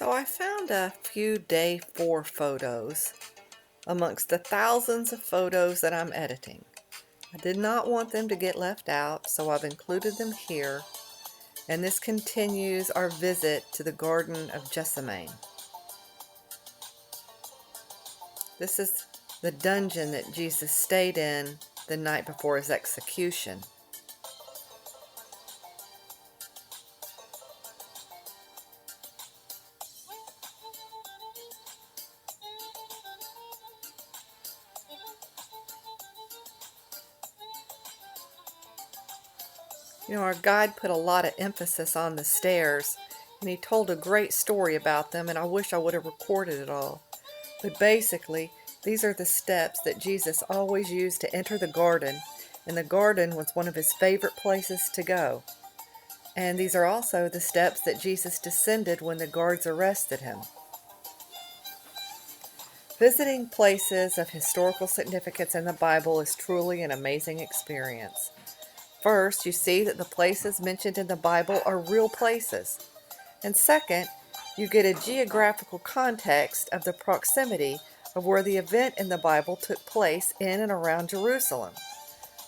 So I found a few day 4 photos amongst the thousands of photos that I'm editing. I did not want them to get left out, so I've included them here, and this continues our visit to the Garden of Gethsemane. This is the dungeon that Jesus stayed in the night before his execution. Our guide put a lot of emphasis on the stairs, and he told a great story about them, and I wish I would have recorded it all. But basically, these are the steps that Jesus always used to enter the garden, and the garden was one of his favorite places to go. And these are also the steps that Jesus descended when the guards arrested him. Visiting places of historical significance in the Bible is truly an amazing experience. First, you see that the places mentioned in the Bible are real places. And second, you get a geographical context of the proximity of where the event in the Bible took place in and around Jerusalem.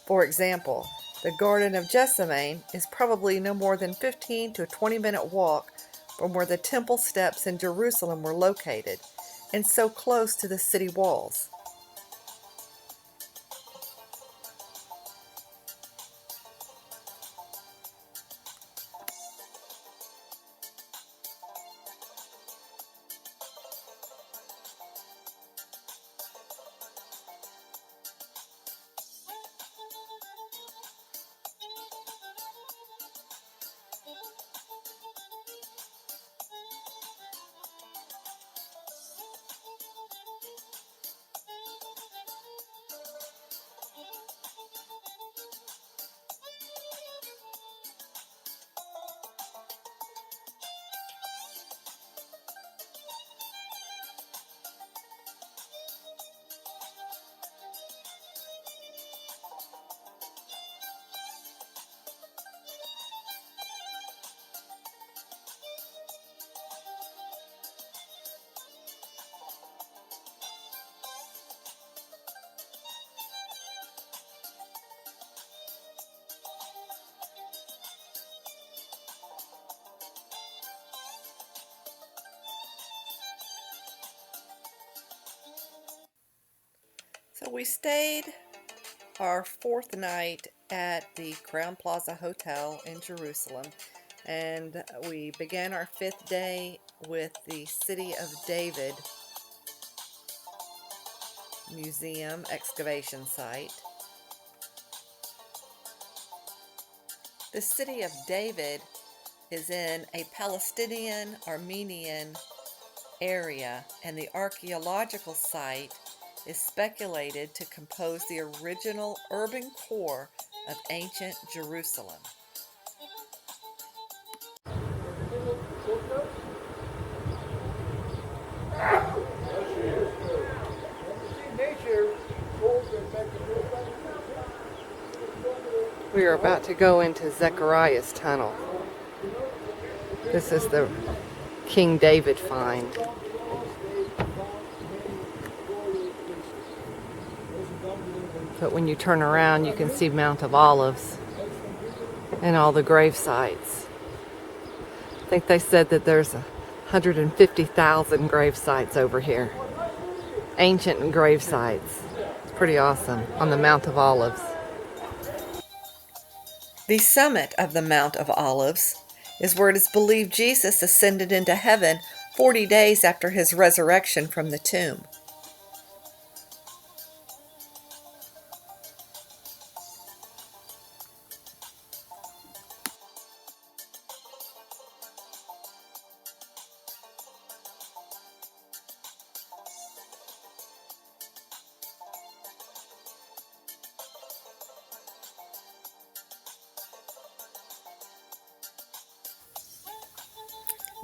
For example, the Garden of Gethsemane is probably no more than 15 to a 20-minute walk from where the temple steps in Jerusalem were located, and so close to the city walls. So we stayed our 4th night at the Crown Plaza Hotel in Jerusalem, and we began our 5th day with the City of David Museum excavation site. The City of David is in a Palestinian-Armenian area, and the archaeological site is speculated to compose the original urban core of ancient Jerusalem. We are about to go into Zechariah's tunnel. This is the King David find. But when you turn around, you can see Mount of Olives and all the grave sites. I think they said that there's 150,000 grave sites over here. Ancient grave sites. It's pretty awesome on the Mount of Olives. The summit of the Mount of Olives is where it is believed Jesus ascended into heaven 40 days after his resurrection from the tomb.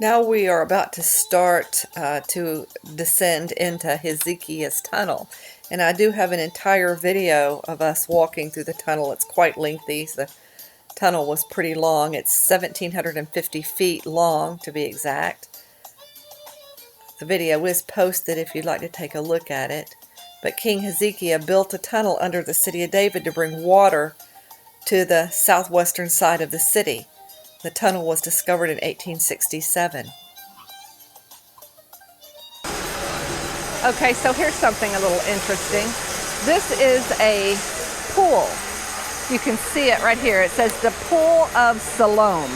Now we are about to start to descend into Hezekia's tunnel. And I do have an entire video of us walking through the tunnel. It's quite lengthy. The tunnel was pretty long. It's 1,750 feet long, to be exact. The video is posted if you'd like to take a look at it. But King Hezekiah built a tunnel under the city of David to bring water to the southwestern side of the city. The tunnel was discovered in 1867. Okay, so here's something a little interesting. This is a pool. You can see it right here. It says the Pool of Siloam.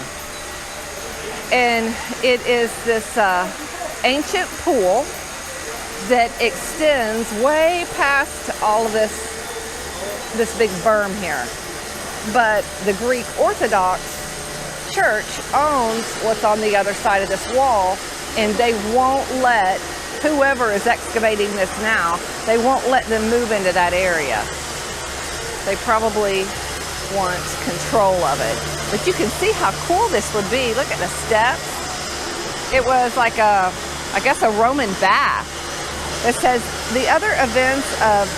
And it is this ancient pool that extends way past all of this big berm here. But the Greek Orthodox Church owns what's on the other side of this wall, and they won't let whoever is excavating this now, they won't let them move into that area. They probably want control of it. But you can see how cool this would be. Look at the steps. It was like I guess a Roman bath. It says the other events of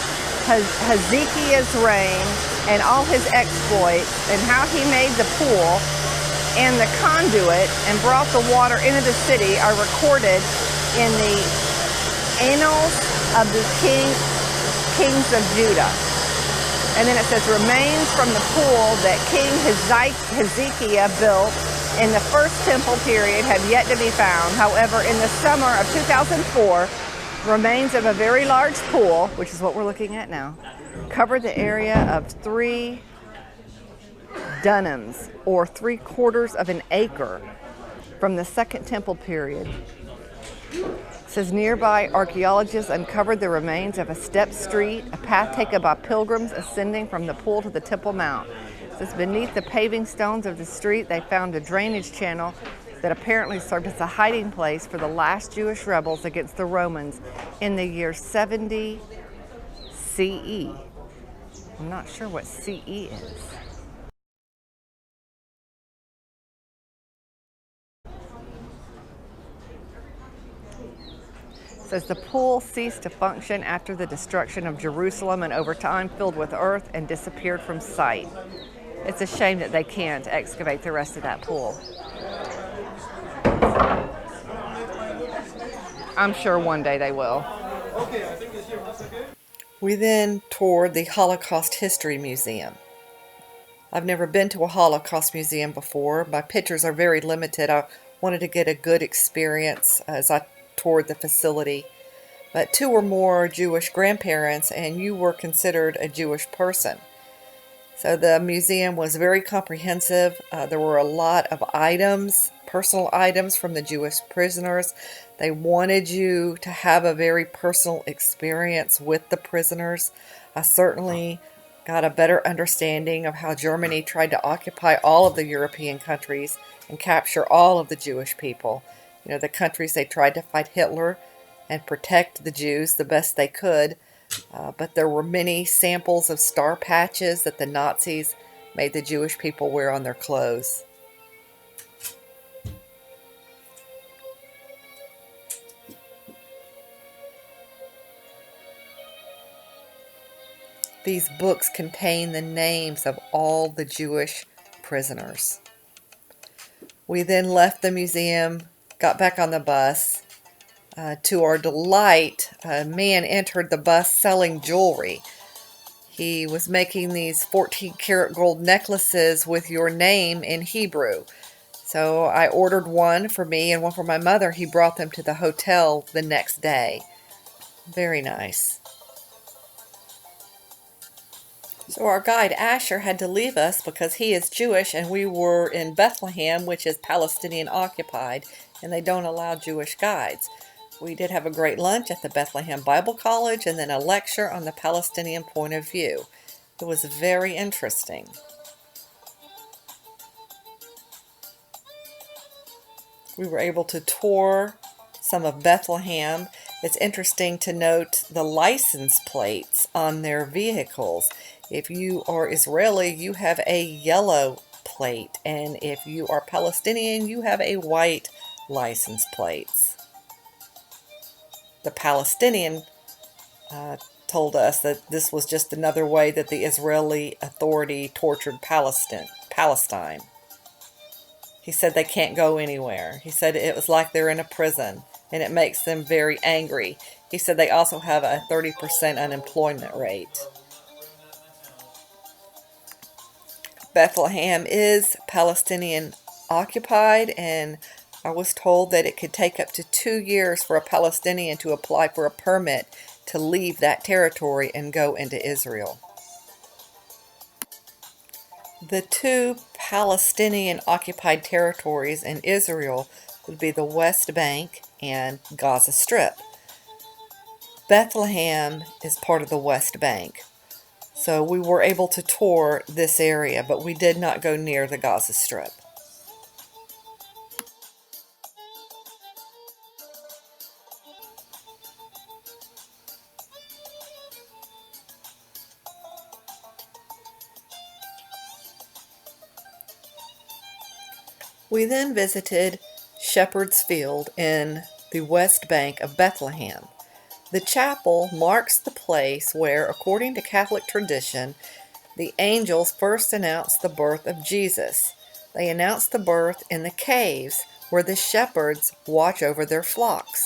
Hezekiah's reign and all his exploits and how he made the pool and the conduit and brought the water into the city are recorded in the Annals of the Kings of Judah. And then it says remains from the pool that King Hezekiah built in the first temple period have yet to be found. However, in the summer of 2004, remains of a very large pool, which is what we're looking at now, covered the area of 3 dunhams, or 3/4 of an acre, from the Second Temple period. It says nearby archaeologists uncovered the remains of a stepped street, a path taken by pilgrims ascending from the pool to the Temple Mount. It says beneath the paving stones of the street, they found a drainage channel that apparently served as a hiding place for the last Jewish rebels against the Romans in the year 70 CE. I'm not sure what CE is. It says the pool ceased to function after the destruction of Jerusalem and over time filled with earth and disappeared from sight. It's a shame that they can't excavate the rest of that pool. I'm sure one day they will. We then toured the Holocaust History Museum. I've never been to a Holocaust museum before. My pictures are very limited. I wanted to get a good experience as I toured the facility. But 2 or more Jewish grandparents and you were considered a Jewish person. So the museum was very comprehensive. There were a lot of items, personal items from the Jewish prisoners. They wanted you to have a very personal experience with the prisoners. I certainly got a better understanding of how Germany tried to occupy all of the European countries and capture all of the Jewish people. You know, the countries they tried to fight Hitler and protect the Jews the best they could. But there were many samples of star patches that the Nazis made the Jewish people wear on their clothes. These books contain the names of all the Jewish prisoners. We then left the museum, got back on the bus. To our delight, a man entered the bus selling jewelry. He was making these 14-karat gold necklaces with your name in Hebrew. So I ordered one for me and one for my mother. He brought them to the hotel the next day. Very nice. So our guide Asher had to leave us because he is Jewish and we were in Bethlehem, which is Palestinian occupied, and they don't allow Jewish guides. We did have a great lunch at the Bethlehem Bible College and then a lecture on the Palestinian point of view. It was very interesting. We were able to tour some of Bethlehem. It's interesting to note the license plates on their vehicles. If you are Israeli, you have a yellow plate, and if you are Palestinian, you have a white license plates. The Palestinian told us that this was just another way that the Israeli Authority tortured Palestine. He said they can't go anywhere. He said it was like they're in a prison. and it makes them very angry. He said they also have a 30% unemployment rate. Bethlehem is Palestinian occupied, and I was told that it could take up to 2 years for a Palestinian to apply for a permit to leave that territory and go into Israel. The two Palestinian occupied territories in Israel would be the West Bank and Gaza Strip. Bethlehem is part of the West Bank. So we were able to tour this area, but we did not go near the Gaza Strip. We then visited Shepherd's Field in the West Bank of Bethlehem. The chapel marks the place where, according to Catholic tradition, the angels first announced the birth of Jesus. They announced the birth in the caves where the shepherds watch over their flocks.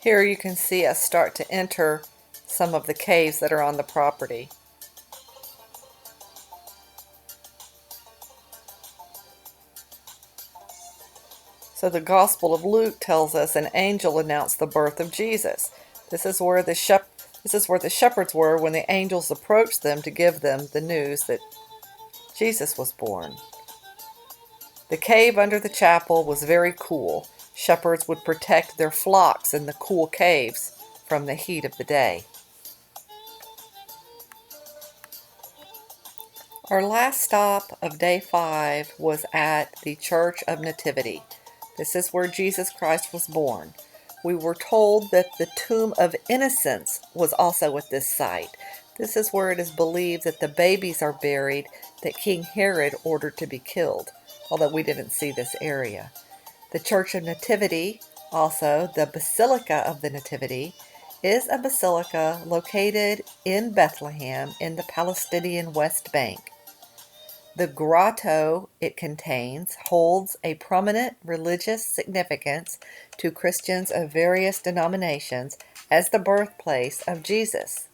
Here you can see us start to enter some of the caves that are on the property. So the Gospel of Luke tells us an angel announced the birth of Jesus. This is where the shepherds were when the angels approached them to give them the news that Jesus was born. The cave under the chapel was very cool. Shepherds would protect their flocks in the cool caves from the heat of the day. Our last stop of day 5 was at the Church of Nativity. This is where Jesus Christ was born. We were told that the Tomb of Innocents was also at this site. This is where it is believed that the babies are buried that King Herod ordered to be killed, although we didn't see this area. The Church of Nativity, also the Basilica of the Nativity, is a basilica located in Bethlehem in the Palestinian West Bank. The grotto it contains holds a prominent religious significance to Christians of various denominations as the birthplace of Jesus.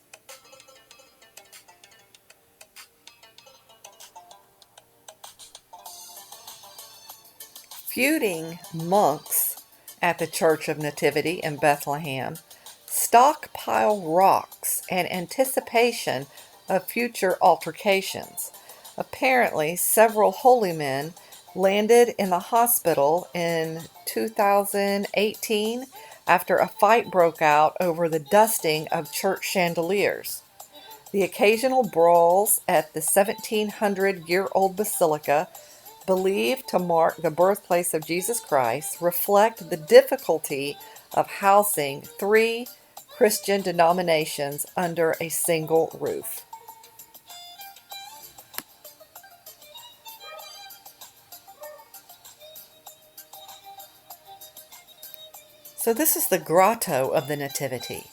Feuding monks at the Church of Nativity in Bethlehem stockpile rocks in anticipation of future altercations. Apparently, several holy men landed in the hospital in 2018 after a fight broke out over the dusting of church chandeliers. The occasional brawls at the 1700-year-old basilica, believed to mark the birthplace of Jesus Christ, reflect the difficulty of housing 3 Christian denominations under a single roof. So this is the grotto of the Nativity,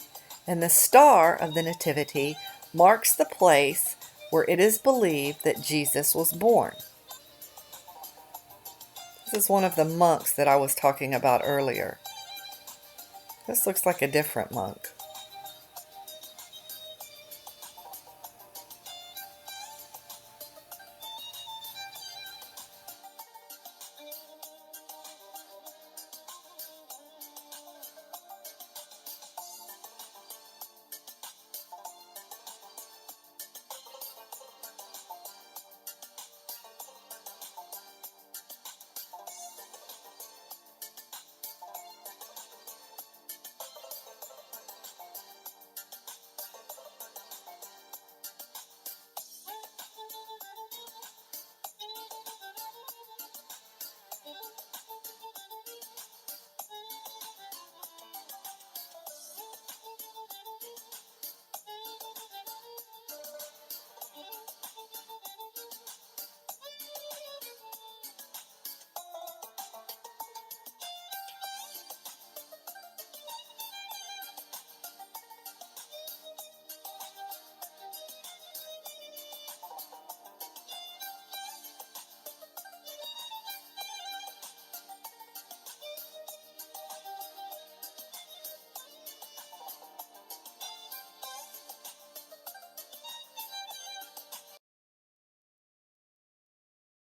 and the star of the Nativity marks the place where it is believed that Jesus was born. This is one of the monks that I was talking about earlier. This looks like a different monk.